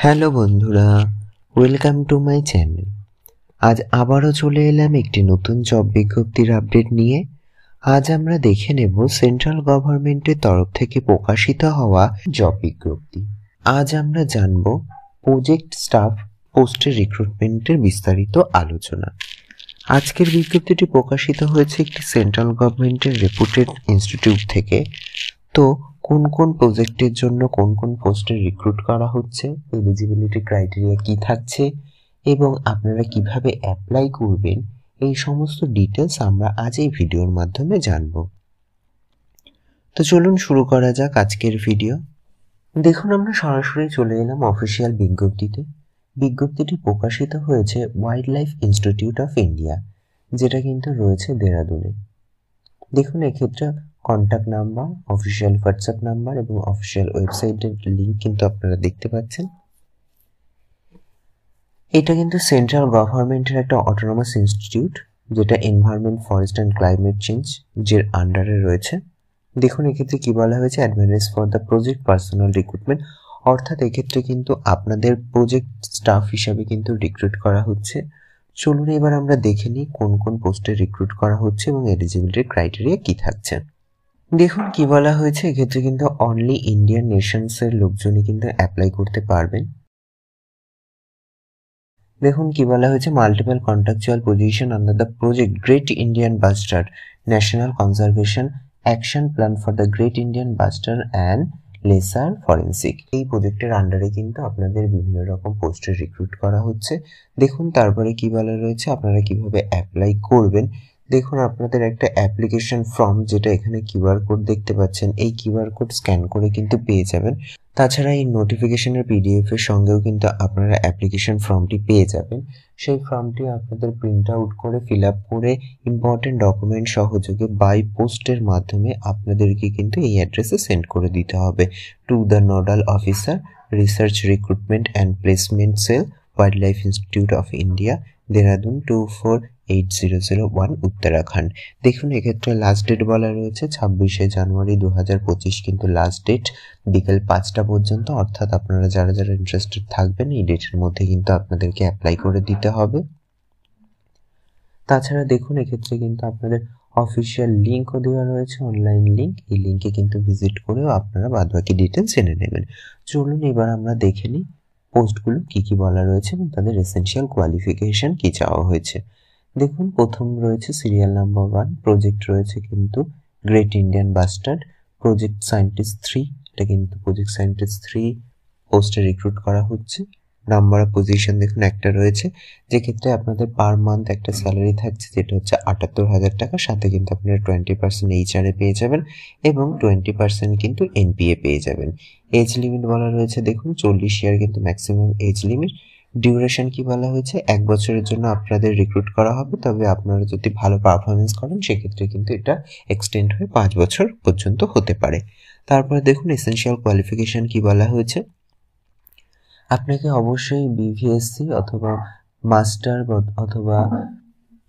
Hello বন্ধুরা, welcome to my channel. আজ আবারও চলে এলাম একটি নতুন জব বিজ্ঞপ্তির আপডেট নিয়ে। আজ আমরা দেখে নেব সেন্ট্রাল গভর্নমেন্টের তরফ থেকে প্রকাশিত হওয়া জব বিজ্ঞপ্তি। আজ আমরা জানব প্রজেক্ট স্টাফ পোস্টের রিক্রুটমেন্টের বিস্তারিত আলোচনা। আজকের বিজ্ঞপ্তিটি প্রকাশিত হয়েছে একটি সেন্ট্রাল গভর্নমেন্টের রেপুটেড ইনস্টিটিউট থেকে। তো কোন কোন প্রজেক্টের জন্য কোন কোন পোস্টে রিক্রুট করা হচ্ছে, এলিজিবিলিটি ক্রাইটেরিয়া কি থাকছে এবং আপনারা কিভাবে অ্যাপ্লাই করবেন, এই সমস্ত ডিটেলস আমরা আজ এই ভিডিওর মাধ্যমে জানব। তো চলুন শুরু করা যাক আজকের ভিডিও। দেখুন, আমরা সরাসরি চলে এলাম অফিসিয়াল বিজ্ঞপ্তিতে। বিজ্ঞপ্তিটি প্রকাশিত হয়েছে wildlife institute of India, যেটা কিন্তু রয়েছে দেরাদুনে। দেখুন, এক্ষেত্রে contact number, official WhatsApp number এবং অফিসিয়াল ওয়েবসাইটের লিঙ্ক কিন্তু আপনারা দেখতে পাচ্ছেন। এটা কিন্তু সেন্ট্রাল গভর্নমেন্টের একটা অটোনমাস ইনস্টিটিউট, যেটা environment, forest and climate change যের আন্ডারে রয়েছে। দেখুন, এক্ষেত্রে কি বলা হয়েছে, advice for the project personal recruitment, অর্থাৎ এক্ষেত্রে কিন্তু আপনাদের প্রজেক্ট স্টাফ হিসাবে কিন্তু রিক্রুট করা হচ্ছে। চলুন এবার আমরা দেখে নিই কোন কোন পোস্টে রিক্রুট করা হচ্ছে এবং এলিজিবিলিটি ক্রাইটেরিয়া কি থাকছে। দেখুন, কি বলা হয়েছে, এক্ষেত্রে কিন্তু অনলি ইন্ডিয়ান নেশনসের লোকজনই কিন্তু অ্যাপ্লাই করতে পারবেন। দেখুন, কি বলা হয়েছে, multiple contractual position under the project great Indian bustard national conservation action plan for the great Indian bustard and lesser forensic. এই প্রজেক্টের আন্ডারে কিন্তু আপনাদের বিভিন্ন রকম পোস্টে রিক্রুট করা হচ্ছে। দেখুন, তারপরে কি বলা রয়েছে, আপনারা কিভাবে অ্যাপ্লাই করবেন। দেখুন, আপনাদের একটা অ্যাপ্লিকেশন ফর্ম, যেটা এখানে কিউআর কোড দেখতে পাচ্ছেন, এই কিউআর কোড স্ক্যান করে কিন্তু পেয়ে যাবেন। তাছাড়া এই নোটিফিকেশনের পিডিএফ এর সঙ্গেও কিন্তু আপনারা অ্যাপ্লিকেশন ফর্মটি পেয়ে যাবেন। সেই ফর্মটি আপনাদের প্রিন্ট আউট করে ফিল আপ করে ইম্পর্টেন্ট ডকুমেন্ট সহযোগে বাই পোস্টের মাধ্যমে আপনাদেরকে কিন্তু এই অ্যাড্রেসে সেন্ড করে দিতে হবে, to the nodal officer, research recruitment and placement sell, wild life institute of India, Dehradun 248001 Uttarakhand. দেখুন, এক্ষেত্রে লাস্ট ডেট বলা রয়েছে 26শে জানুয়ারি 2025 কিন্তু লাস্ট ডেট, বিকেল 5টা পর্যন্ত। অর্থাৎ আপনারা যারা যারা ইন্টারেস্টেড থাকবেন এই ডেটের মধ্যে কিন্তু আপনাদেরকে অ্যাপ্লাই করে দিতে হবে। তাছাড়া দেখুন, এক্ষেত্রে কিন্তু আপনাদের অফিসিয়াল লিঙ্কও দেওয়া রয়েছে, অনলাইন লিঙ্ক। এই লিঙ্কে কিন্তু ভিজিট করেও আপনারা বাদবাকি ডিটেলস জেনে নেবেন। চলুন এবার আমরা দেখে নিই পোস্টগুলো কি কি বলা রয়েছে এবং তাদের এসেনশিয়াল কোয়ালিফিকেশন কি চাওয়া হয়েছে। দেখুন, প্রথম রয়েছে সিরিয়াল নাম্বার 1, প্রজেক্ট রয়েছে কিন্তু great Indian bastard, project scientist 3। এটা কিন্তু প্রজেক্ট সায়েন্টিস্ট 3 পোস্টে রিক্রুট করা হচ্ছে। নাম্বার অফ পজিশন দেখুন একটা রয়েছে, যেক্ষেত্রে আপনাদের পার মান্থ একটা স্যালারি থাকছে, যেটা হচ্ছে 78,000 টাকা। সাথে কিন্তু আপনারা 20% এইচআরএ পেয়ে যাবেন এবং 20% কিন্তু এনপিএ পেয়ে যাবেন। এজ লিমিট বলা রয়েছে, দেখুন 40 ইয়ার কিন্তু ম্যাক্সিমাম এজ লিমিট। ডিউরেশন কি বলা হয়েছে, 1 বছরের জন্য আপনাদের রিক্রুট করা হবে, তবে আপনারা যদি ভালো পারফরমেন্স করেন সেক্ষেত্রে কিন্তু এটা এক্সটেন্ড হয়ে 5 বছর পর্যন্ত হতে পারে। তারপরে দেখুন, এসেনশিয়াল কোয়ালিফিকেশন কি বলা হয়েছে, আপনাকে অবশ্যই বিভিএসসি অথবা মাস্টার অথবা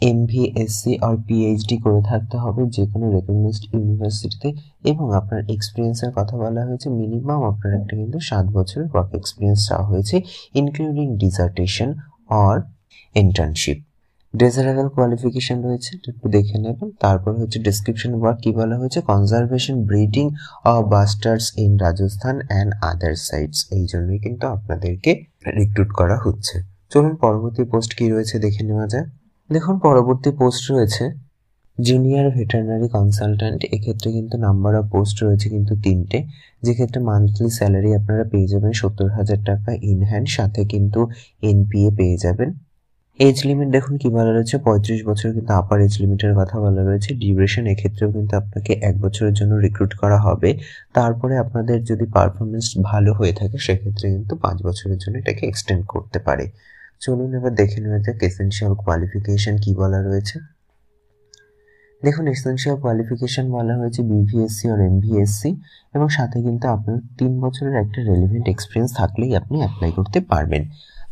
এমভিএসসি আর পিএইচডি করে থাকতে হবে যে কোনো রেকগনাইজড ইউনিভার্সিটিতে, এবং আপনার এক্সপিরিয়েন্সের কথা বলা হয়েছে, মিনিমাম আপনার একটা কিন্তু 7 বছরের ওয়ার্ক এক্সপিরিয়েন্স চাওয়া হয়েছে, including dissertation or internship. Desirable qualification রয়েছে, একটু দেখে নেবেন। তারপর হচ্ছে ডেসক্রিপশন ওয়ার্ক কি বলা হয়েছে, conservation breeding of bustards in Rajasthan and other sites. এই জন্যই কিন্তু আপনাদেরকে রিক্রুট করা হচ্ছে। চলুন পরবর্তী পোস্ট কি রয়েছে দেখে নেওয়া যায়। দেখুন, পরবর্তী পোস্ট রয়েছে জুনিয়র ভেটেরিনারি কনসালট্যান্ট। এক্ষেত্রে কিন্তু নাম্বার অফ পোস্ট রয়েছে কিন্তু 3টে, যেক্ষেত্রে মান্থলি স্যালারি আপনারা পেয়ে যাবেন 70,000 টাকা ইন হ্যান্ড, সাথে কিন্তু এনপিএ পেয়ে যাবেন। এজ লিমিট দেখুন কি বলা রয়েছে, 35 বছর কিন্তু আপার এজ লিমিটের কথা বলা রয়েছে। ডিউরেশন এক্ষেত্রেও কিন্তু আপনাকে 1 বছরের জন্য রিক্রুট করা হবে, তারপরে আপনাদের যদি পারফরমেন্স ভালো হয়ে থাকে সেক্ষেত্রে কিন্তু 5 বছরের জন্য এটাকে এক্সটেন্ড করতে পারে। চলুন এবার দেখে নেওয়া যাক এসেনশিয়াল কোয়ালিফিকেশন কি বলা রয়েছে। দেখুন, এসেনশিয়াল কোয়ালিফিকেশন বলা হয়েছে বিভিএসসি আর এমভিএসসি, এবং সাথে কিন্তু আপনার 3 বছরের একটা রেলিভেন্ট এক্সপিরিয়েন্স থাকলেই আপনি অ্যাপ্লাই করতে পারবেন।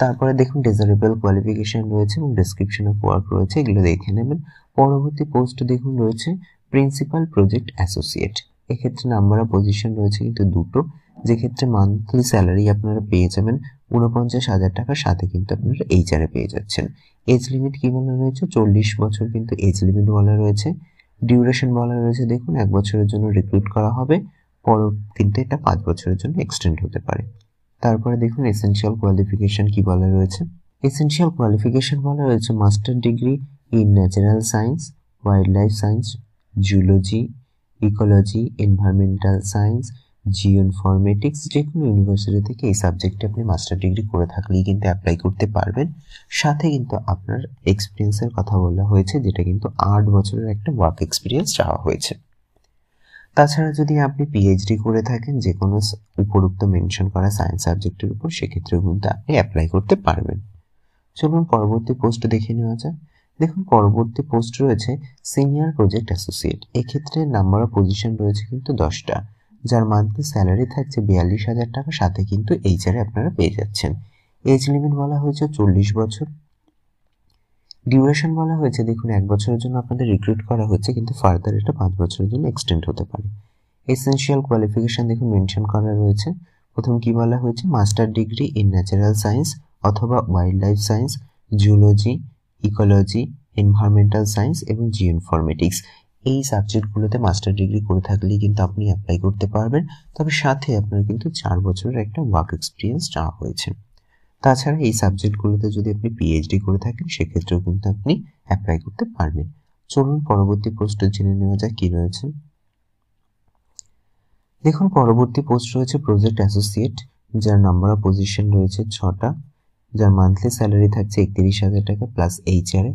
তারপরে দেখুন, ডেজারেবল কোয়ালিফিকেশন রয়েছে এবং ডেসক্রিপশন অফ ওয়ার্ক রয়েছে, এগুলো দেখে নেবেন। পরবর্তী পোস্ট দেখুন রয়েছে প্রিন্সিপাল প্রজেক্ট অ্যাসোসিয়েট। এক্ষেত্রে নাম্বার অফ পজিশন রয়েছে কিন্তু 2টো, যেক্ষেত্রে মান্থলি স্যালারি আপনারা পেয়ে যাবেন 49,000 টাকার সাথে কিন্তু আপনারা এইচআরে পেয়ে যাচ্ছেন। এজ লিমিট কি বলা রয়েছে? 40 বছর কিন্তু এজ লিমিট বলা রয়েছে। ডিউরেশন বলা রয়েছে দেখুন 1 বছরের জন্য রিক্রুট করা হবে, পরে কিন্তু এটা 5 বছরের জন্য এক্সটেন্ড হতে পারে। তারপরে দেখুন এসেনশিয়াল কোয়ালিফিকেশন কি বলা রয়েছে। এসেনশিয়াল কোয়ালিফিকেশন বলা রয়েছে master degree in natural science, wild life science, zoology, ecology, environmental science, geoinformatics, যে কোনো ইউনিভার্সিটি থেকে এই সাবজেক্টে আপনি মাস্টার ডিগ্রি করে থাকলেই কিন্তু অ্যাপ্লাই করতে পারবেন। সাথে কিন্তু আপনার এক্সপিরিয়েন্সের কথা বলা হয়েছে, যেটা কিন্তু 8 বছরের একটা ওয়ার্ক এক্সপিরিয়েন্স চাওয়া হয়েছে। তাছাড়া যদি আপনি পিএইচডি করে থাকেন যে কোনো উপরোক্ত মেনশন করা সায়েন্স সাবজেক্টের উপর, সেক্ষেত্রেও কিন্তু আপনি অ্যাপ্লাই করতে পারবেন। চলুন পরবর্তী পোস্ট দেখে নেওয়া যাক। দেখুন পরবর্তী পোস্ট রয়েছে সিনিয়র প্রজেক্ট অ্যাসোসিয়েট। এক্ষেত্রে নাম্বার অফ পজিশন রয়েছে কিন্তু 10টা, যার মান্থলি স্যালারি থাকছে 42,000 টাকা, সাথে কিন্তু এইচআরে আপনারা পেয়ে যাচ্ছেন। এজ লিমিট বলা হয়েছে 40 বছর। ডিউরেশন বলা হয়েছে দেখুন 1 বছরের জন্য আপনাদের রিক্রুট করা হচ্ছে, কিন্তু ফার্দার এটা 5 বছরের জন্য এক্সটেন্ড হতে পারে। এসেনশিয়াল কোয়ালিফিকেশন দেখুন মেনশন করা রয়েছে। প্রথম কি বলা হয়েছে? Master degree in natural science অথবা wildlife science, zoology, ecology, environmental science এবং জিওইনফরমেটিক্স, এই সাবজেক্টগুলোতে মাস্টার ডিগ্রি করে থাকলেই কিন্তু আপনি অ্যাপ্লাই করতে পারবেন। তবে সাথে আপনার কিন্তু 4 বছরের একটা ওয়ার্ক এক্সপিরিয়েন্স চাওয়া হয়েছে। তাছাড়া এই সাবজেক্টগুলোতে যদি আপনি পিএইচডি করে থাকেন, সেক্ষেত্রেও কিন্তু আপনি অ্যাপ্লাই করতে পারবেন। চলুন পরবর্তী পোস্টে জেনে নেওয়া যাক কি রয়েছে। দেখুন পরবর্তী পোস্ট রয়েছে প্রজেক্ট অ্যাসোসিয়েট, যার নাম্বার অফ পজিশন রয়েছে 6টা, যার মান্থলি স্যালারি থাকছে 31,000 টাকা প্লাস এইচআরে।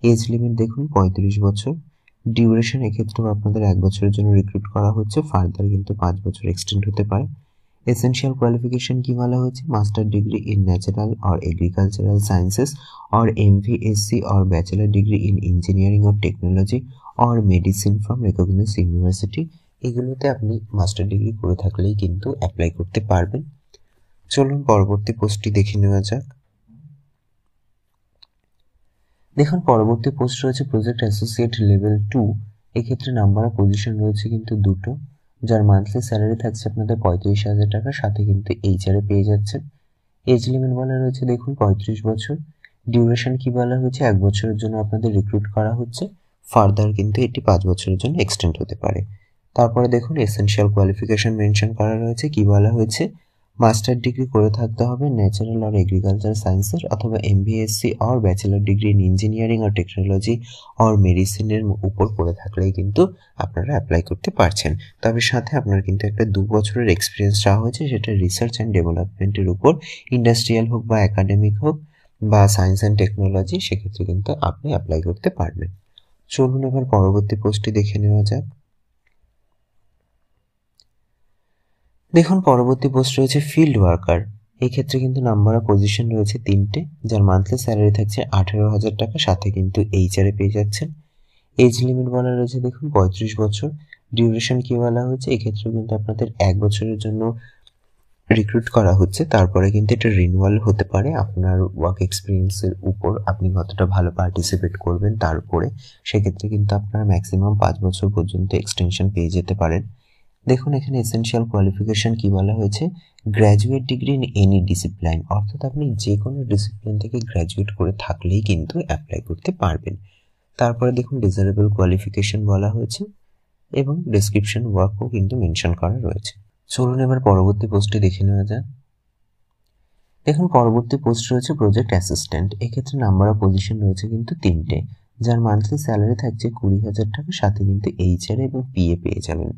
এজ লিমিট দেখুন 35 বছর। ডিউরেশন এক্ষেত্রেও আপনাদের 1 বছরের জন্য রিক্রুট করা হচ্ছে, ফার্দার কিন্তু 5 বছর এক্সটেন্ড হতে পারে। এসেনশিয়াল কোয়ালিফিকেশন কি বলা হয়েছে? Master degree in natural or agricultural sciences or MVSc or bachelor degree in engineering or technology or medicine from recognized university, এগুলোতে আপনি মাস্টার ডিগ্রি করে থাকলেই কিন্তু অ্যাপ্লাই করতে পারবেন। চলুন পরবর্তী পোস্টটি দেখে নেওয়া যাক। দেখুন পরবর্তী পোস্ট রয়েছে প্রজেক্ট অ্যাসোসিয়েট লেভেল 2। এক্ষেত্রে নাম্বার অফ পজিশন রয়েছে কিন্তু 2টো, যার মান্থলি স্যালারি থাকছে আপনাদের 35,000 টাকা, সাথে কিন্তু এইচআরে পেয়ে যাচ্ছেন। এজ লিমিট বলা রয়েছে দেখুন 35 বছর। ডিউরেশন কি বলা হয়েছে? 1 বছরের জন্য আপনাদের রিক্রুট করা হচ্ছে, ফার্দার কিন্তু এটি 5 বছরের জন্য এক্সটেন্ড হতে পারে। তারপরে দেখুন এসেনশিয়াল কোয়ালিফিকেশন মেনশন করা রয়েছে। কি বলা হয়েছে? মাস্টার ডিগ্রি করে থাকতে হবে ন্যাচারাল আর এগ্রিকালচার সায়েন্সের অথবা MBSc or bachelor degree in engineering আর টেকনোলজি অর মেডিসিনের উপর করে থাকলেই কিন্তু আপনারা অ্যাপ্লাই করতে পারছেন। তবে সাথে আপনার কিন্তু একটা 2 বছরের এক্সপিরিয়েন্স চাওয়া হয়েছে, সেটা রিসার্চ অ্যান্ড ডেভেলপমেন্টের উপর, ইন্ডাস্ট্রিয়াল হোক বা একাডেমিক হোক বা সায়েন্স অ্যান্ড টেকনোলজি, সেক্ষেত্রে কিন্তু আপনি অ্যাপ্লাই করতে পারবেন। চলুন এবার পরবর্তী পোস্টটি দেখে নেওয়া যাক। দেখুন পরবর্তী পোস্ট রয়েছে ফিল্ড ওয়ার্কার। এই ক্ষেত্রে কিন্তু নাম্বার অফ পজিশন রয়েছে 3টে, যার মান্থলি স্যালারি থাকছে 18,000 টাকা, সাথে কিন্তু এইচআরে পেয়ে যাচ্ছেন। এজ লিমিট বলা রয়েছে দেখুন 35 বছর। ডিউরেশন কি বলা হয়েছে? এক্ষেত্রে কিন্তু আপনাদের 1 বছরের জন্য রিক্রুট করা হচ্ছে, তারপরে কিন্তু এটা রিনিউয়াল হতে পারে আপনার ওয়ার্ক এক্সপিরিয়েন্সের উপর, আপনি কতটা ভালো পার্টিসিপেট করবেন তার উপরে। সেক্ষেত্রে কিন্তু আপনারা ম্যাক্সিমাম 5 বছর পর্যন্ত এক্সটেনশন পেয়ে যেতে পারেন। দেখুন এখানে এসেনশিয়াল কোয়ালিফিকেশন কি বলা হয়েছে? Graduate degree in any discipline, অর্থাৎ আপনি যে কোনো ডিসিপ্লিন থেকে গ্র্যাজুয়েট করে থাকলেই কিন্তু অ্যাপ্লাই করতে পারবেন। তারপরে দেখুন ডিজারেবল কোয়ালিফিকেশন বলা হয়েছে এবং ডেসক্রিপশন ওয়ার্কও কিন্তু মেনশন করা রয়েছে। চলুন এবার পরবর্তী পোস্টটি দেখে নেওয়া যাক। দেখুন পরবর্তী পোস্ট রয়েছে প্রজেক্ট অ্যাসিস্ট্যান্ট। এক্ষেত্রে নাম্বার অফ পজিশন রয়েছে কিন্তু 3টে, যার মান্থলি স্যালারি থাকছে 20,000 টাকা, সাথে কিন্তু এইচআর এবং পিএ পেয়ে যাবেন।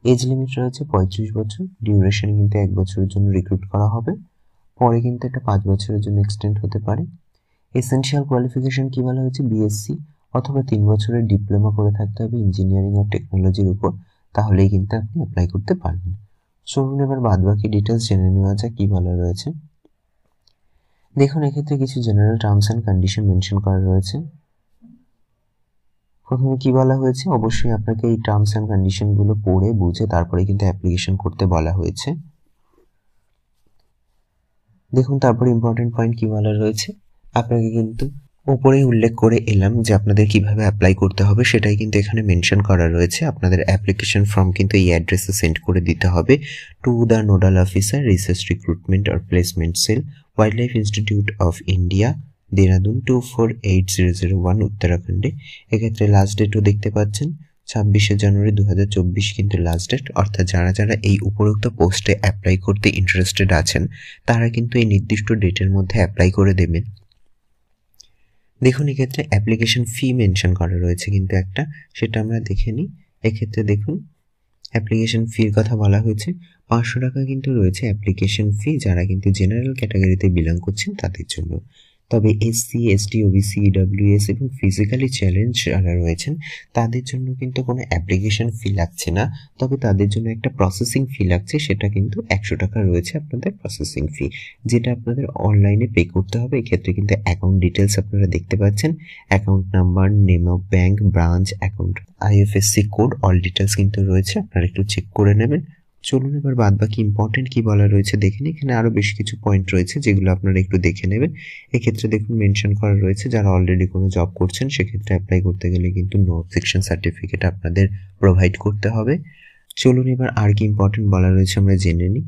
এজ লিমিট রয়েছে 35 বছর। ডিউরেশন কিন্তু 1 বছরের জন্য রিক্রুট করা হবে, পরে কিন্তু এটা 5 বছরের জন্য এক্সটেন্ড হতে পারে। এসেনশিয়াল কোয়ালিফিকেশন কি বলা হয়েছে? বিএসসি অথবা 3 বছরের ডিপ্লোমা করে থাকতে হবে ইঞ্জিনিয়ারিং ও টেকনোলজির উপর, তাহলেই কিন্তু আপনি অ্যাপ্লাই করতে পারবেন। চলুন এবার বাদবাকি ডিটেলস জেনে নেওয়া যাক কি বলা রয়েছে। দেখুন এক্ষেত্রে কিছু general terms and condition mention করা রয়েছে। প্রথমে কি বলা হয়েছে? অবশ্যই আপনাকে এই টার্মস অ্যান্ড কন্ডিশনগুলো পড়ে বুঝে তারপরে কিন্তু অ্যাপ্লিকেশন করতে বলা হয়েছে। দেখুন তারপর ইম্পর্টেন্ট পয়েন্ট কি বলা রয়েছে, আপনাকে কিন্তু উপরেই উল্লেখ করে এলাম যে আপনাদের কিভাবে অ্যাপ্লাই করতে হবে সেটাই কিন্তু এখানে মেনশন করা রয়েছে। আপনাদের অ্যাপ্লিকেশন ফর্ম কিন্তু এই অ্যাড্রেসে সেন্ড করে দিতে হবে to the nodal officer, research recruitment or placement sell, wild life institute of India, Dehradun 248001 উত্তরাখণ্ডে। এক্ষেত্রে লাস্ট ডেটও দেখতে পাচ্ছেন 26শে জানুয়ারি 2024 কিন্তু লাস্ট ডেট। অর্থাৎ যারা যারা এই উপরোক্ত পোস্টে অ্যাপ্লাই করতে ইন্টারেস্টেড আছেন তারা কিন্তু এই নির্দিষ্ট ডেটের মধ্যে অ্যাপ্লাই করে দেবেন। দেখুন এক্ষেত্রে অ্যাপ্লিকেশন ফি মেনশন করা রয়েছে কিন্তু একটা, সেটা আমরা দেখে নিই। এক্ষেত্রে দেখুন অ্যাপ্লিকেশন ফির কথা বলা হয়েছে 500 টাকা কিন্তু রয়েছে অ্যাপ্লিকেশন ফি, যারা কিন্তু জেনারেল ক্যাটাগরিতে বিলং করছেন তাদের জন্য। তবে এসসি, এসটি, ওবিসি, ইডব্লিউএস এবং ফিজিক্যালি চ্যালেঞ্জ যারা রয়েছেন তাদের জন্য কিন্তু কোনো অ্যাপ্লিকেশন ফি লাগছে না, তবে তাদের জন্য একটা প্রসেসিং ফি লাগছে, সেটা কিন্তু 100 টাকা রয়েছে আপনাদের প্রসেসিং ফি, যেটা আপনাদের অনলাইনে পে করতে হবে। এক্ষেত্রে কিন্তু অ্যাকাউন্ট ডিটেলস আপনারা দেখতে পাচ্ছেন, account number, name of bank, branch, account IFSC code, all details কিন্তু রয়েছে, আপনারা একটু চেক করে নেবেন। চলুন এবার বাদ বাকি ইম্পর্টেন্ট কি বলা রয়েছে দেখে নিই। এখানে আরো বেশ কিছু পয়েন্ট রয়েছে যেগুলো আপনারা একটু দেখে নেবেন। এক্ষেত্রে দেখুন মেনশন করা রয়েছে যারা অলরেডি কোনো জব করছেন সেক্ষেত্রে অ্যাপ্লাই করতে গেলে কিন্তু নো সেকশন সার্টিফিকেট আপনাদের প্রোভাইড করতে হবে। চলুন এবার আর কি ইম্পর্টেন্ট বলা রয়েছে আমরা জেনে নিই।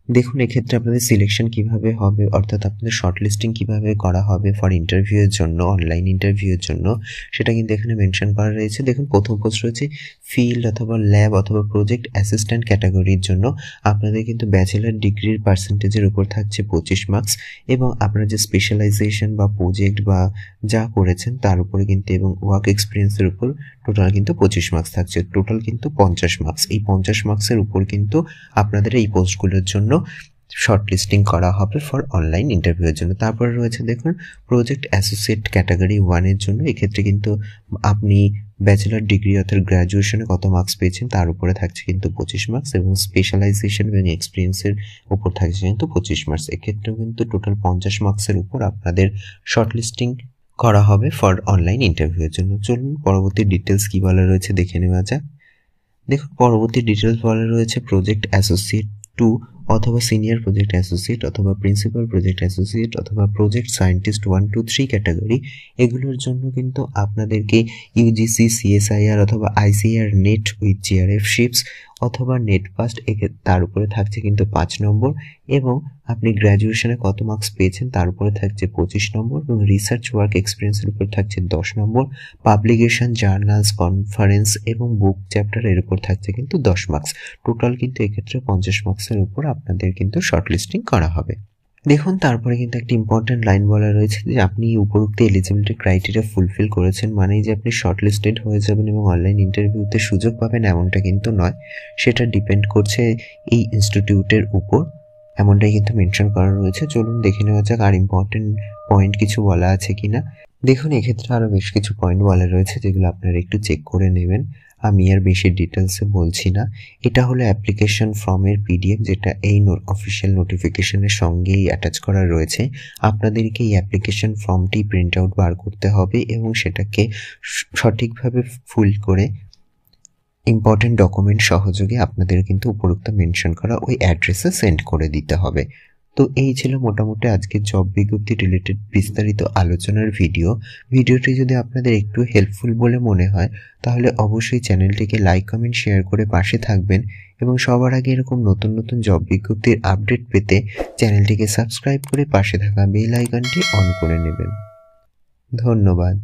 দেখুন এক্ষেত্রে আপনাদের সিলেকশন কিভাবে হবে, অর্থাৎ আপনাদের শর্ট লিস্টিং কিভাবে করা হবে ফর ইন্টারভিউয়ের জন্য, অনলাইন ইন্টারভিউয়ের জন্য, সেটা কিন্তু এখানে মেনশন করা রয়েছে। দেখুন প্রথম পোস্ট রয়েছে ফিল্ড অথবা ল্যাব অথবা প্রজেক্ট অ্যাসিস্ট্যান্ট ক্যাটাগরির জন্য। আপনাদের কিন্তু ব্যাচেলার ডিগ্রির পার্সেন্টেজের উপর থাকছে 25 মার্কস, এবং আপনারা যে স্পেশালাইজেশন বা প্রজেক্ট বা যা করেছেন তার উপরে কিন্তু এবং ওয়ার্ক এক্সপিরিয়েন্সের উপর টোটাল কিন্তু 25 মার্কস থাকছে, টোটাল কিন্তু 50 মার্কস। এই 50 মার্কসের উপর কিন্তু আপনাদের এই পোস্টগুলোর জন্য শর্ট লিস্টিং করা হবে ফর অনলাইন ইন্টারভিউয়ের জন্য। তারপরে রয়েছে দেখুন প্রজেক্ট অ্যাসোসিয়েট ক্যাটাগরি 1-এর জন্য। এক্ষেত্রে কিন্তু আপনি ব্যাচেলার ডিগ্রি অর্থাৎ গ্র্যাজুয়েশনে কত মার্কস পেয়েছেন তার উপরে থাকছে কিন্তু 25 মার্কস, এবং স্পেশালাইজেশন এবং এক্সপিরিয়েন্সের উপর থাকছে কিন্তু 25 মার্কস। এক্ষেত্রেও কিন্তু টোটাল 50 মার্কসের উপর আপনাদের শর্ট লিস্টিং করা হবে ফর অনলাইন ইন্টারভিউয়ের জন্য। চলুন পরবর্তী ডিটেলস কি বলা রয়েছে দেখে নেওয়া যাক। দেখুন পরবর্তী ডিটেলস বলা রয়েছে প্রজেক্ট অ্যাসোসিয়েট 2 অথবা সিনিয়র প্রজেক্ট অ্যাসোসিয়েট অথবা প্রিন্সিপাল প্রজেক্ট অ্যাসোসিয়েট অথবা প্রজেক্ট সায়েন্টিস্ট 1, 2, 3 ক্যাটাগরি। এগুলোর জন্য কিন্তু আপনাদেরকে ইউজিসি, সিএসআইআর অথবা ICR net with JRF ships অথবা নেট পাস্ট, তার উপরে থাকছে কিন্তু 5 নম্বর, এবং আপনি গ্র্যাজুয়েশনে কত মার্কস পেয়েছেন তার উপরে থাকছে 25 নম্বর, এবং রিসার্চ ওয়ার্ক এক্সপিরিয়েন্সের উপর থাকছে 10 নম্বর, পাবলিকেশন, জার্নালস, কনফারেন্স এবং বুক চ্যাপ্টার এর উপর থাকছে কিন্তু 10 মার্কস। টোটাল কিন্তু এক্ষেত্রে 50 মার্কসের উপর আপনাদের কিন্তু শর্ট লিস্টিং করা হবে। দেখুন তারপরে কিন্তু একটা ইম্পর্টেন্ট লাইন বলা রয়েছে যে আপনি উপরোক্ত এলিজিবিলিটি ক্রাইটেরিয়া ফুলফিল করেছেন মানেই যে আপনি শর্ট লিস্টেড হয়ে যাবেন এবং অনলাইন ইন্টারভিউতে সুযোগ পাবেন এমনটা কিন্তু নয়, সেটা ডিপেন্ড করছে এই ইনস্টিটিউটের উপর, এমনটাই কিন্তু মেনশন করা রয়েছে। চলুন দেখে নেওয়া যাক আর ইম্পর্টেন্ট পয়েন্ট কিছু বলা আছে কিনা। দেখুন এক্ষেত্রে আরও বেশ কিছু পয়েন্ট বলা রয়েছে যেগুলো আপনারা একটু চেক করে নেবেন, আমি আর বেশি ডিটেলসে বলছি না। এটা হলো অ্যাপ্লিকেশন ফর্মের পিডিএফ, যেটা এই অফিসিয়াল নোটিফিকেশনের সঙ্গেই অ্যাটাচ করা রয়েছে। আপনাদেরকে এই অ্যাপ্লিকেশন ফর্মটি প্রিন্ট আউট বার করতে হবে এবং সেটাকে সঠিকভাবে ফুল করে ইম্পর্টেন্ট ডকুমেন্ট সহযোগে আপনাদের কিন্তু উপরোক্ত মেনশন করা ওই অ্যাড্রেসে সেন্ড করে দিতে হবে। তো এই ছিল মোটামুটি আজকের জব বিজ্ঞপ্তি রিলেটেড বিস্তারিত আলোচনার ভিডিওটি যদি আপনাদের একটু হেল্পফুল বলে মনে হয় তাহলে অবশ্যই চ্যানেলটিকে লাইক, কমেন্ট, শেয়ার করে পাশে থাকবেন, এবং সবার আগে এরকম নতুন নতুন জব বিজ্ঞপ্তির আপডেট পেতে চ্যানেলটিকে সাবস্ক্রাইব করে পাশে থাকা বেল আইকনটি অন করে নেবেন। ধন্যবাদ।